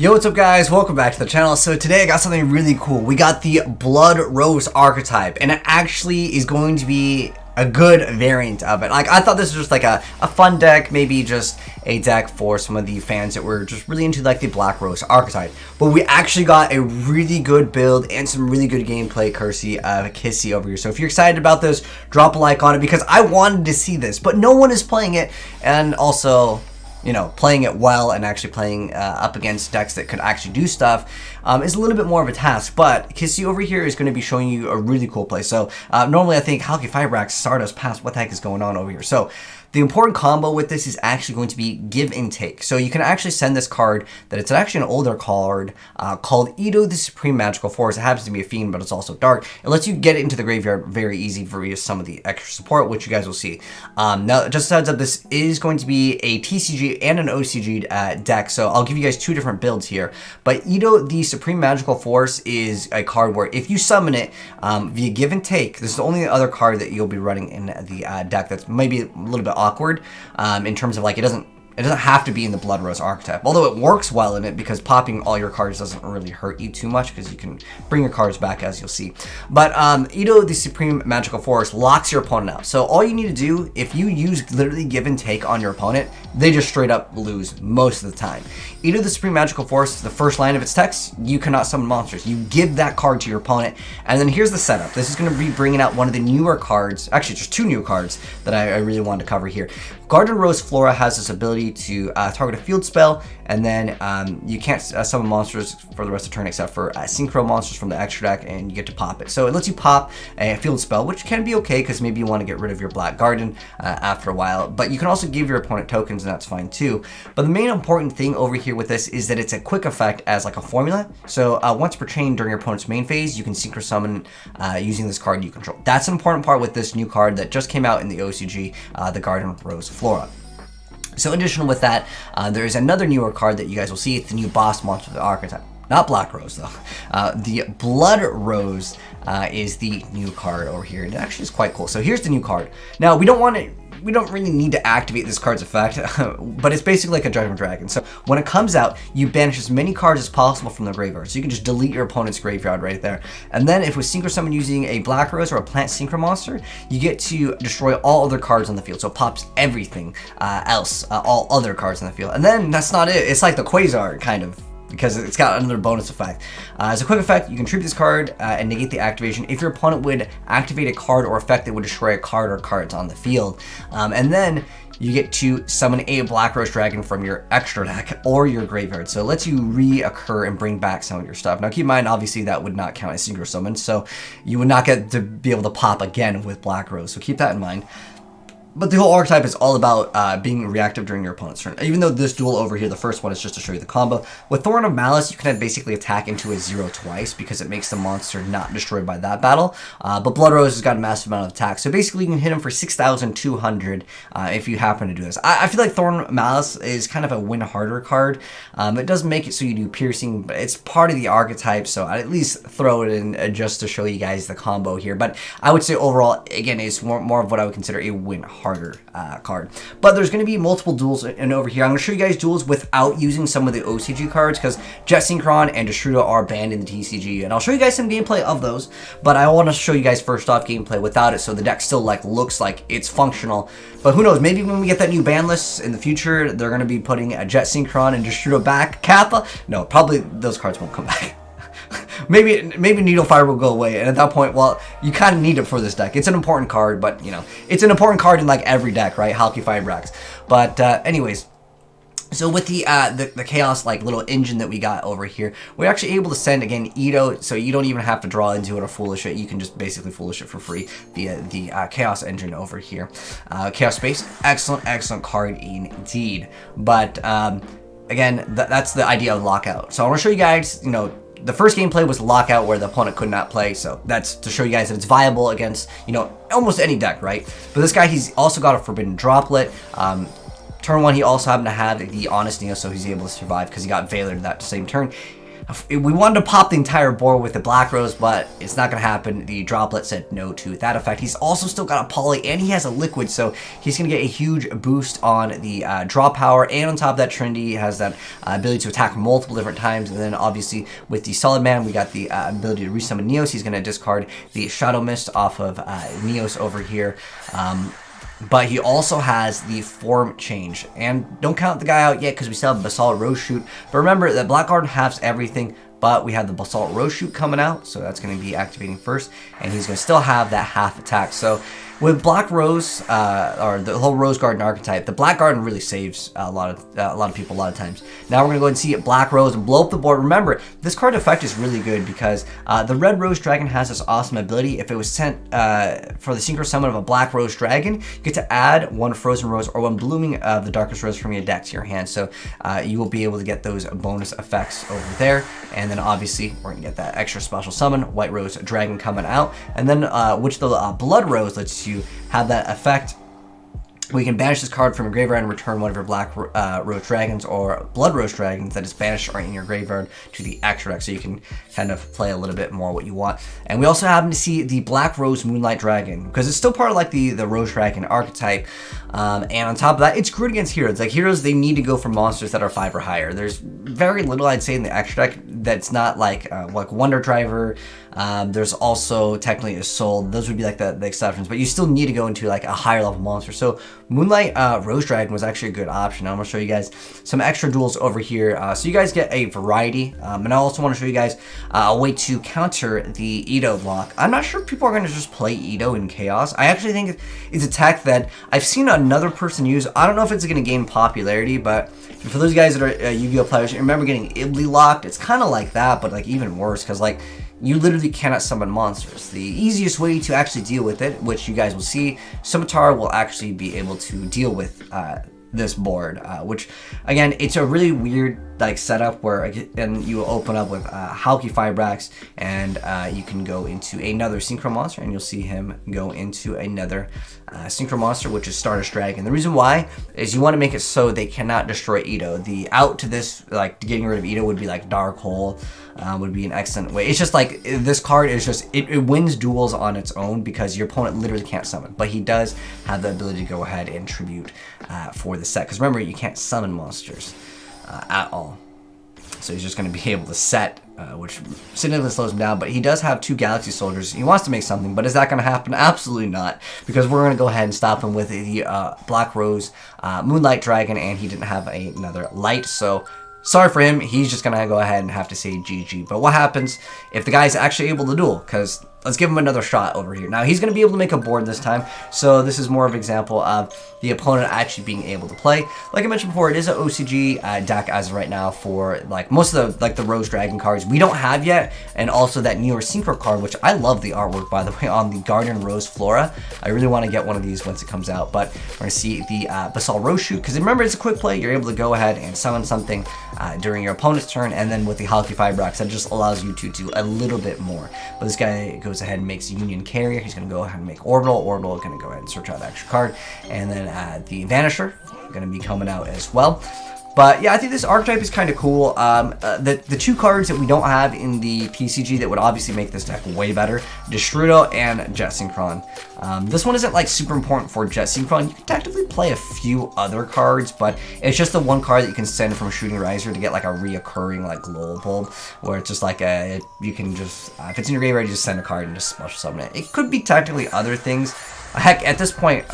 Yo, what's up guys? Welcome back to the channel. So today I got something really cool. We got the Blood Rose Archetype, and it actually is going to be a good variant of it. Like, I thought this was just like a fun deck, maybe just a deck for some of the fans that were just really into like the Black Rose Archetype. But we actually got a really good build and some really good gameplay courtesy of Kissy over here. So if you're excited about this, drop a like on it because I wanted to see this, but no one is playing it, and also, you know, playing it well and actually playing up against decks that could actually do stuff is a little bit more of a task. But Kissy over here is going to be showing you a really cool play. So normally I think Halki Firebrax, Stardust, Pass, what the heck is going on over here? So the important combo with this is actually going to be give and take. So you can actually send this card that it's actually an older card called YuGiOh, the Supreme Magical Force. It happens to be a fiend, but it's also dark. It lets you get it into the graveyard very easy for some of the extra support, which you guys will see. Now, just a heads up, this is going to be a TCG and an OCG deck, so I'll give you guys two different builds here. But YuGiOh, the Supreme Magical Force, is a card where if you summon it via give and take, this is the only other card that you'll be running in the deck that's maybe a little bit awkward in terms of like it doesn't have to be in the Blood Rose Archetype, although it works well in it because popping all your cards doesn't really hurt you too much because you can bring your cards back, as you'll see. But YuGiOh, the Supreme Magical Force, locks your opponent out. So all you need to do, if you use literally give and take on your opponent, they just straight up lose most of the time. YuGiOh, the Supreme Magical Force, the first line of its text, you cannot summon monsters. You give that card to your opponent, and then here's the setup. This is going to be bringing out one of the newer cards, actually just two new cards that I really wanted to cover here. Garden Rose Flora has this ability to target a field spell, and then you can't summon monsters for the rest of the turn except for synchro monsters from the extra deck, and you get to pop it. So it lets you pop a field spell, which can be okay because maybe you want to get rid of your Black Garden after a while, but you can also give your opponent tokens, and that's fine too. But the main important thing over here with this is that it's a quick effect as like a formula. So once per chain during your opponent's main phase, you can synchro summon using this card you control. That's an important part with this new card that just came out in the OCG, the Garden Rose Flora. So in addition with that, there is another newer card that you guys will see. It's the new boss monster of the Archetype. Not Black Rose though. The Blood Rose is the new card over here. It actually is quite cool. So here's the new card. Now we don't really need to activate this card's effect, but it's basically like a Judgment Dragon. So when it comes out, you banish as many cards as possible from the graveyard. So you can just delete your opponent's graveyard right there. And then if we synchro summon using a Black Rose or a plant synchro monster, you get to destroy all other cards on the field. So it pops everything else, all other cards on the field. And then that's not it. It's like the Quasar kind of, because it's got another bonus effect. As a quick effect, you can tribute this card and negate the activation if your opponent would activate a card or effect that would destroy a card or cards on the field. And then you get to summon a Black Rose Dragon from your extra deck or your graveyard. So it lets you reoccur and bring back some of your stuff. Now keep in mind, obviously that would not count as synchro summon, so you would not get to be able to pop again with Black Rose. So keep that in mind. But the whole archetype is all about being reactive during your opponent's turn. Even though this duel over here, the first one, is just to show you the combo. With Thorn of Malice, you can basically attack into a 0 twice because it makes the monster not destroyed by that battle. But Blood Rose has got a massive amount of attack. So basically you can hit him for 6,200 if you happen to do this. I feel like Thorn of Malice is kind of a win harder card. It doesn't make it so you do piercing, but it's part of the archetype. So I'd at least throw it in just to show you guys the combo here. But I would say overall, again, it's more of what I would consider a win harder card. But there's going to be multiple duels and over here I'm going to show you guys duels without using some of the OCG cards because Jet Synchron and Destrudo are banned in the TCG, and I'll show you guys some gameplay of those, but I want to show you guys first off gameplay without it, so the deck still like looks like it's functional. But who knows, maybe when we get that new ban list in the future, they're going to be putting a Jet Synchron and Destrudo back. Kappa? No, probably those cards won't come back. Maybe Needle Fire will go away, and at that point, well, you kind of need it for this deck. It's an important card, but, you know, it's an important card in, like, every deck, right? Halki Firebrax. But, anyways, so with the Chaos, like, little engine that we got over here, we're actually able to send, again, YuGiOh, so you don't even have to draw into it or foolish it. You can just basically foolish it for free via the Chaos engine over here. Chaos Space, excellent card indeed. But, again, that's the idea of Lockout. So I want to show you guys, you know, the first gameplay was Lockout where the opponent could not play, so that's to show you guys that it's viable against, you know, almost any deck, right? But this guy, he's also got a Forbidden Droplet. Turn one, he also happened to have the Honest Neo, so he's able to survive because he got Veiler that same turn. we wanted to pop the entire board with the Black Rose, but it's not going to happen. The droplet said no to that effect. He's also still got a poly, and he has a liquid, so he's going to get a huge boost on the draw power, and on top of that, Trinity has that ability to attack multiple different times, and then obviously with the Solid Man, we got the ability to resummon Neos. He's going to discard the Shadow Mist off of Neos over here. But he also has the form change. And don't count the guy out yet because we still have Basalt Rose Shoot. But remember that Blackguard halves everything, but we have the Basalt Rose Shoot coming out, so that's going to be activating first. And he's going to still have that half attack. So with Black Rose, or the whole Rose Garden archetype, the Black Garden really saves a lot of people a lot of times. Now we're going to go and see Black Rose and blow up the board. Remember, this card effect is really good because the Red Rose Dragon has this awesome ability. If it was sent for the Synchro Summon of a Black Rose Dragon, you get to add one Frozen Rose or one Blooming of the Darkest Rose from your deck to your hand. So you will be able to get those bonus effects over there. And then obviously, we're going to get that extra special summon, White Rose Dragon coming out. And then which the Blood Rose lets you have that effect. We can banish this card from your graveyard and return one of your Black Rose Dragons or Blood Rose Dragons that is banished or in your graveyard to the extra deck, so you can kind of play a little bit more what you want. And we also happen to see the Black Rose Moonlight Dragon, because it's still part of like the Rose Dragon archetype. And on top of that, it's good against heroes. Like heroes, they need to go for monsters that are 5 or higher. There's very little, I'd say, in the extra deck that's not like Wonder Driver. There's also technically a Soul. Those would be like the exceptions, but you still need to go into like a higher level monster. So Moonlight Rose Dragon was actually a good option. I'm going to show you guys some extra duels over here. So you guys get a variety. And I also want to show you guys a way to counter the YuGiOh block. I'm not sure if people are going to just play YuGiOh in Chaos. I actually think it's a tech that I've seen another person use. I don't know if it's going to gain popularity, but for those guys that are YuGiOh players, you remember getting Ibly locked. It's kind of like that, but like even worse, because like you literally cannot summon monsters. The easiest way to actually deal with it, which you guys will see, Scimitar will actually be able to deal with this board, which again, it's a really weird like setup where and you open up with Halki Fibrax, and you can go into another Synchro Monster, and you'll see him go into another Synchro Monster, which is Stardust Dragon. The reason why is you want to make it so they cannot destroy YuGiOh. The out to this, like getting rid of YuGiOh, would be like Dark Hole, would be an excellent way. It's just like this card is just it wins duels on its own because your opponent literally can't summon, but he does have the ability to go ahead and tribute for the set, because remember, you can't summon monsters at all. So he's just going to be able to set, which significantly slows him down. But he does have 2 Galaxy Soldiers. He wants to make something, but is that going to happen? Absolutely not, because we're going to go ahead and stop him with the Black Rose Moonlight Dragon, and he didn't have another light. So sorry for him. He's just going to go ahead and have to say GG. But what happens if the guy's actually able to duel? Because let's give him another shot over here. Now, he's going to be able to make a board this time, so this is more of an example of the opponent actually being able to play. Like I mentioned before, it is an OCG deck as of right now for like most of the Rose Dragon cards we don't have yet, and also that newer Synchro card, which I love the artwork, by the way, on the Guardian Rose Flora. I really want to get one of these once it comes out, but we're going to see the Basalt Rose Shoot, because remember, it's a quick play. You're able to go ahead and summon something during your opponent's turn, and then with the Halki Fibrax, that just allows you to do a little bit more. But this guy goes ahead and makes a Union Carrier. He's going to go ahead and make Orbital. Orbital is going to go ahead and search out the extra card, and then the Vanisher going to be coming out as well. But yeah, I think this archetype is kind of cool. The 2 cards that we don't have in the PCG that would obviously make this deck way better, Destrudo and Jet Synchron. This one isn't like super important for Jet Synchron. You can technically play a few other cards, but it's just the one card that you can send from Shooting Riser to get like a reoccurring like Glow Bulb, where it's just like you can just, if it's in your graveyard, you just send a card and just special summon it. It could be technically other things. Heck, at this point,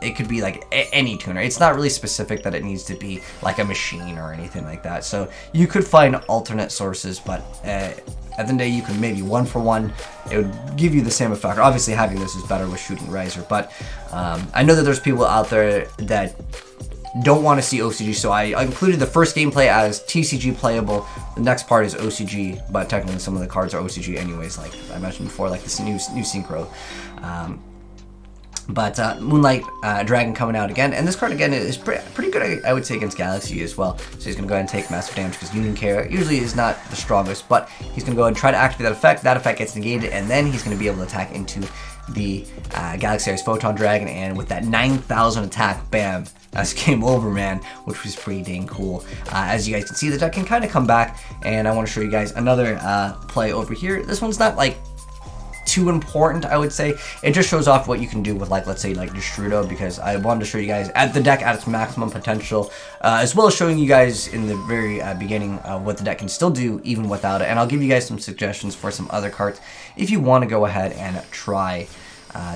it could be like any tuner. It's not really specific that it needs to be like a machine or anything like that. So you could find alternate sources, but at the end of the day, you could maybe 1-for-1. It would give you the same effect. Obviously, having this is better with Shooting Riser, but I know that there's people out there that don't want to see OCG, so I included the first gameplay as TCG playable. The next part is OCG, but technically some of the cards are OCG anyways, like I mentioned before, like this new Synchro. But Moonlight Dragon coming out again, and this card again is pretty good, I would say, against Galaxy as well. So he's going to go ahead and take massive damage because Union Carrier usually is not the strongest, but he's going to go ahead and try to activate that effect. That effect gets negated, and then he's going to be able to attack into the Galaxy Ice Photon Dragon, and with that 9,000 attack, bam, as game over, man, which was pretty dang cool. As you guys can see, the deck can kind of come back, and I want to show you guys another play over here. This one's not like too important, I would say. It just shows off what you can do with, like, let's say, like YuGiOh, because I wanted to show you guys at the deck at its maximum potential, as well as showing you guys in the very beginning what the deck can still do even without it. And I'll give you guys some suggestions for some other cards if you want to go ahead and try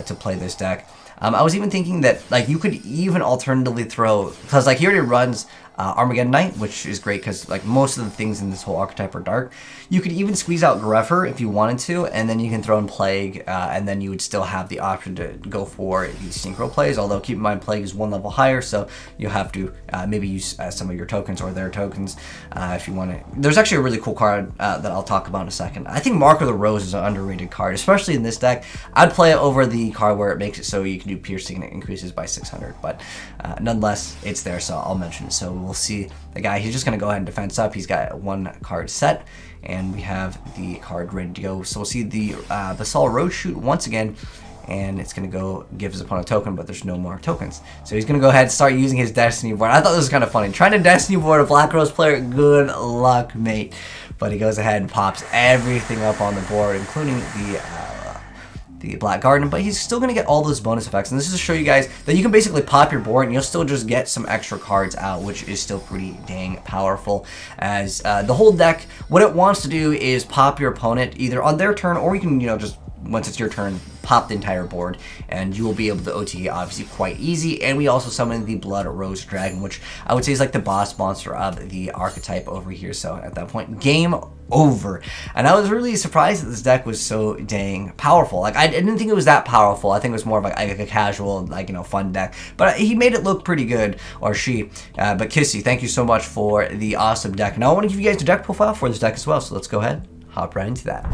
to play this deck. I was even thinking that, like, you could even alternatively throw, because, like, he already runs Armageddon Knight, which is great because, like, most of the things in this whole archetype are dark. You could even squeeze out Greffer if you wanted to, and then you can throw in Plague, and then you would still have the option to go for the synchro plays, although keep in mind Plague is one level higher, so you'll have to maybe use some of your tokens or their tokens if you want to. There's actually a really cool card that I'll talk about in a second. I think Mark of the Rose is an underrated card, especially in this deck. I'd play it over the card where it makes it so you can do piercing and it increases by 600, but nonetheless, it's there, so I'll mention it. So we'll see the guy. He's just going to go ahead and defense up. He's got one card set, and we have the card ready to go. So we'll see the Basalt Road Shoot once again, and it's going to go give his opponent a token, but there's no more tokens. So he's going to go ahead and start using his Destiny board. I thought this was kind of funny. Trying to Destiny board a Black Rose player, good luck, mate. But he goes ahead and pops everything up on the board, including the Black Garden, but he's still going to get all those bonus effects. And this is to show you guys that you can basically pop your board and you'll still just get some extra cards out, which is still pretty dang powerful. As the whole deck, what it wants to do is pop your opponent either on their turn, or you can, you know, just once it's your turn, pop the entire board, and you will be able to OT obviously quite easy. And we also summon the Blood Rose Dragon, which I would say is like the boss monster of the archetype over here. So at that point, game over. And I was really surprised that this deck was so dang powerful. Like, I didn't think it was that powerful. I think it was more of like a casual, like, you know, fun deck, but he made it look pretty good, or she. But Kissy, thank you so much for the awesome deck. Now I want to give you guys the deck profile for this deck as well, so let's go ahead, hop right into that.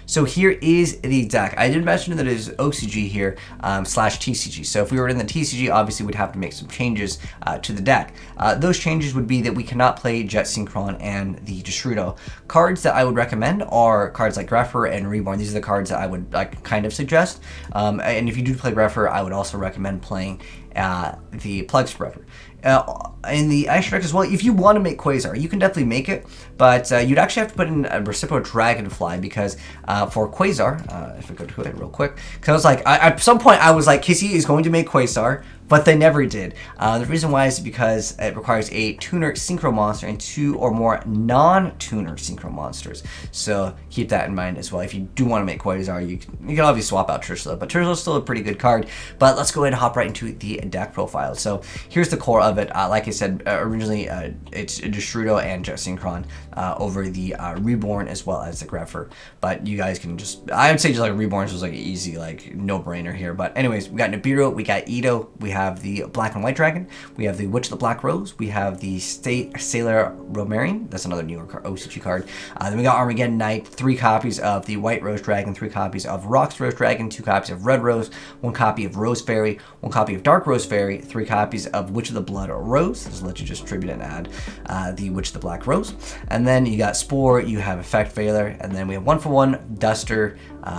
So here is the deck. I did mention that it is OCG here slash TCG. So if we were in the TCG, obviously we'd have to make some changes to the deck. Those changes would be that we cannot play Jet Synchron and the YuGiOh. Cards that I would recommend are cards like Greffer and Reborn. These are the cards that I would kind of suggest. And if you do play Greffer, I would also recommend playing the Plague Spreader. In the extra deck as well, if you want to make Quasar, you can definitely make it, but you'd actually have to put in a Reciprocal Dragonfly, because for Quasar, if I go to it real quick, because I was like, at some point I was like, Kissy is going to make Quasar, but they never did. The reason why is because it requires a tuner synchro monster and 2 or more non-tuner synchro monsters. So keep that in mind as well. If you do want to make Quasar, you can obviously swap out Trishula, but Trishula's still a pretty good card. But let's go ahead and hop right into the deck profile. So here's the core of it. Like I said, originally it's YuGiOh and Jet Synchron over the Reborn as well as the Greffer. But you guys can just, I would say just like Reborns was like an easy, like, no-brainer here. But anyways, we got Nibiru, we got Ito, we have the Black and White Dragon, we have the Witch of the Black Rose, we have the State Sailor Romarian, that's another newer OCG card. Then we got Armageddon Knight, 3 copies of the White Rose Dragon, 3 copies of Rox Rose Dragon, 2 copies of Red Rose, 1 copy of Rose Fairy, 1 copy of Dark Rose Fairy, 3 copies of Witch of the Blood Rose. This will let you just distribute and add the Witch of the Black Rose. And then you got Spore, you have Effect Veiler, and then we have 1-for-1 Duster,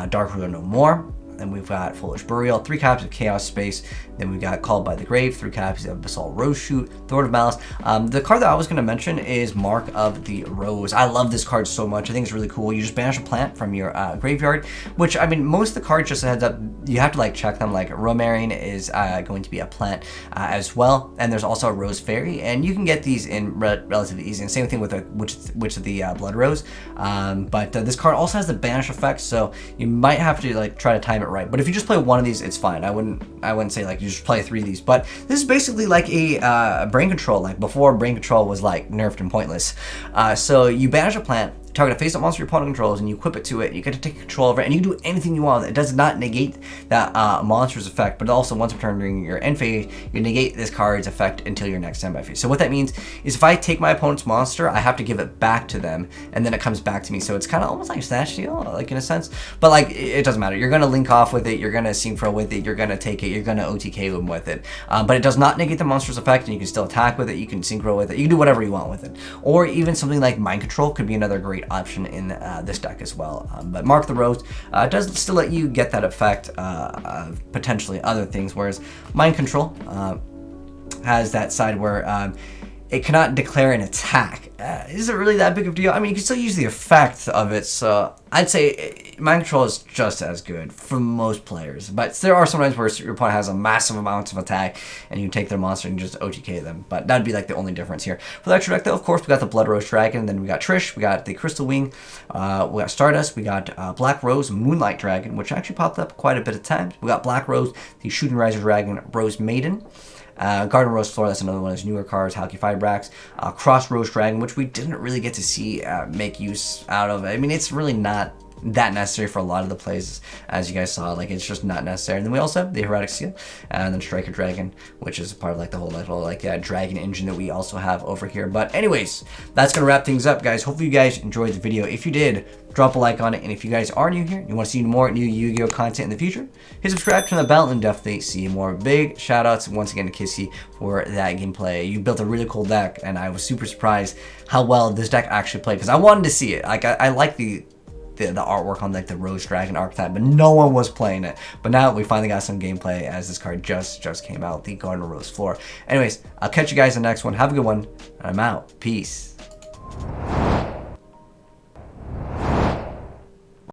Dark Ruler No More. Then we've got Foolish Burial, 3 copies of Chaos Space. Then we've got Called by the Grave, 3 copies of Basalt Rose Shoot, Thorn of Malice. The card that I was going to mention is Mark of the Rose. I love this card so much. I think it's really cool. You just banish a plant from your graveyard, which, I mean, most of the cards, just a heads up, you have to like check them. Like Romarian is going to be a plant as well. And there's also a Rose Fairy, and you can get these in relatively easy. And same thing with a Witch of the Blood Rose. But this card also has the banish effect, so you might have to like try to time it right. But if you just play one of these, it's fine. I wouldn't say like you just play 3 of these. But this is basically like a brain control, like before brain control was like nerfed and pointless. So you banish a plant, target a face-up monster your opponent controls, and you equip it to it. You get to take control over it, and you can do anything you want with it. It does not negate that monster's effect, but also once per turn during your end phase, you negate this card's effect until your next standby phase. So what that means is if I take my opponent's monster, I have to give it back to them, and then it comes back to me. So it's kind of almost like a Snatch Steal, like in a sense. But like, it doesn't matter. You're going to link off with it, you're going to synchro with it, you're going to take it, you're going to OTK them with it. But it does not negate the monster's effect, and you can still attack with it, you can synchro with it, you can do whatever you want with it. Or even something like Mind Control could be another great great option in this deck as well. But Mark the Rose does still let you get that effect of potentially other things, whereas Mind Control has that side where it cannot declare an attack. Is it really that big of a deal? I mean, you can still use the effect of it, so I'd say Mind Control is just as good for most players. But there are sometimes where your opponent has a massive amount of attack, and you take their monster and just OTK them. But that'd be like the only difference here. For the extra deck, though, of course, we got the Blood Rose Dragon, then we got Trish, we got the Crystal Wing, we got Stardust, we got Black Rose Moonlight Dragon, which actually popped up quite a bit of times. We got Black Rose, the Shooting Riser Dragon, Rose Maiden. Garden Rose Floor, that's another one of his newer cards. Halki Fibrax, Cross Rose Dragon, which we didn't really get to see make use out of. I mean, it's really not that necessary for a lot of the plays, as you guys saw. Like, it's just not necessary. And then we also have the Heretic Seal, and then Striker Dragon, which is a part of like the whole little dragon engine that we also have over here. But anyways, that's gonna wrap things up, guys. Hopefully you guys enjoyed the video. If you did, drop a like on it, and if you guys are new here, you want to see more new Yu-Gi-Oh content in the future, hit subscribe, turn the bell, and definitely see more. Big shout outs once again to Kissy for that gameplay. You built a really cool deck, and I was super surprised how well this deck actually played, because I wanted to see it. Like, I like the artwork on like the Rose Dragon archetype, but no one was playing it. But now we finally got some gameplay, as this card just came out, the Garden Rose Floor. Anyways, I'll catch you guys in the next one. Have a good one, and I'm out. Peace.